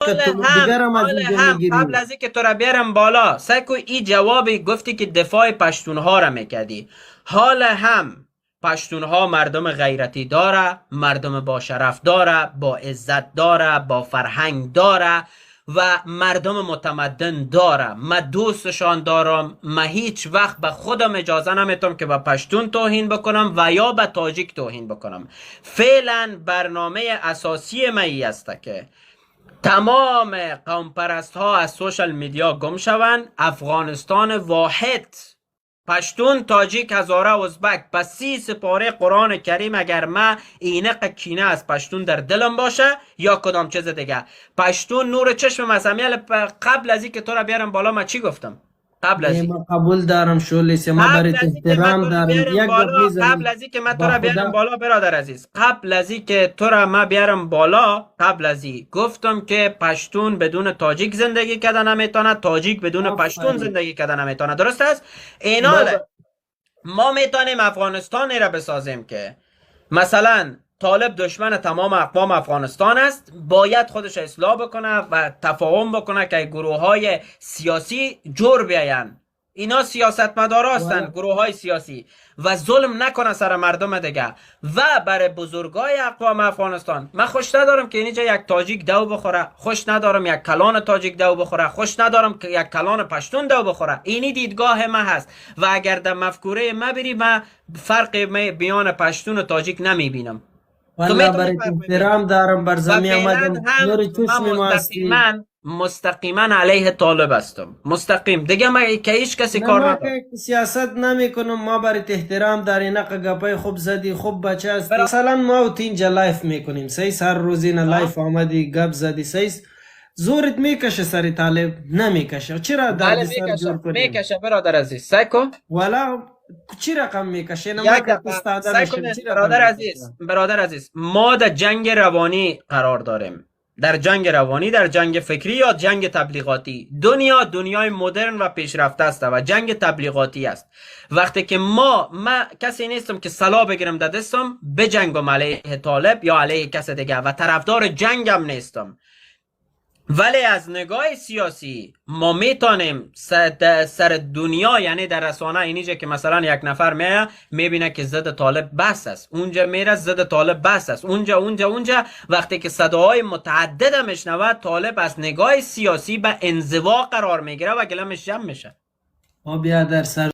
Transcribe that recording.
حال هم قبل از اینکه تو را بیارم بالا سعی این جوابی گفتی که دفاع پشتونها را میکردی. حال هم پشتونها مردم غیرتی داره، مردم با شرف داره، با عزت داره، با فرهنگ داره و مردم متمدن داره. من دوستشان دارم. من هیچ وقت به خودم اجازه نمیتم که به پشتون توهین بکنم و یا به تاجیک توهین بکنم. فعلا برنامه اساسی من ای است که تمام قوم پرست ها از سوشل میدیا گم شوند. افغانستان واحد، پشتون، تاجیک، هزاره، ازبک، پس 30 سپاره قرآن کریم اگر من اینق کینه از پشتون در دلم باشه یا کدام چیز دیگه. پشتون نور چشم مسمیل. قبل از این که تو را بیارم بالا من چی گفتم؟ قبل از این قبول دارم شولیس، ما برای احترام دارم. یک قبل از این که من تو را بیارم بالا برادر عزیز، قبل از این که تو را من بیارم بالا، قبل از این گفتم که پشتون بدون تاجیک زندگی کردن نمیتونه، تاجیک بدون پشتون زندگی کردن نمیتونه. درست است؟ اینا ما میتونیم افغانستان را بسازیم که مثلا طالب دشمن تمام اقوام افغانستان است، باید خودش اصلاح بکنه و تفاهم بکنه که گروه های سیاسی جور بیاین. اینا سیاستمدار هستند، گروه های سیاسی، و ظلم نکنه سر مردم دیگه. و برای بزرگای اقوام افغانستان من خوش ندارم که اینجا یک تاجیک دو بخوره، خوش ندارم یک کلان تاجیک دو بخوره، خوش ندارم که یک کلان پشتون دو بخوره. اینی دیدگاه من هست و اگر در مفکوره من بری من فرق بیان پشتون و تاجیک نمیبینم. والله برای احترام دارم بر زمین آمدم. من مستقیما علیه طالب هستم، مستقیم دیگه. من که هیچ کسی کار ندارم، سیاست نمی کنم. ما برای احترام داری، نقه گپای خوب زدی، خوب بچه هستی. مثلا ما و اینجا لایف میکنیم سیس، هر روز اینا لایف آمدی گپ زدی سیس، زورت میکشه سری طالب نمیکشه. چرا درد سر جور کنیم؟ میکشه برادر عزیز، سایکو والا چی رقم میکشه؟ برادر عزیز ما در جنگ روانی قرار داریم، در جنگ روانی، در جنگ فکری یا جنگ تبلیغاتی. دنیای مدرن و پیشرفته است و جنگ تبلیغاتی است. وقتی که من کسی نیستم که سلاح بگیرم در دستم بجنگم علیه طالب یا علیه کس دیگه و طرفدار جنگم نیستم. ولی از نگاه سیاسی ما میتونیم سر دنیا، یعنی در رسانه اینجا که مثلا یک نفر میبینه که ضد طالب بس است، اونجا میره ضد طالب بس است، اونجا وقتی که صداهای متعدد میشنوه، طالب از نگاه سیاسی به انزوا قرار میگیره و گلمش جمع میشه. بیا در سر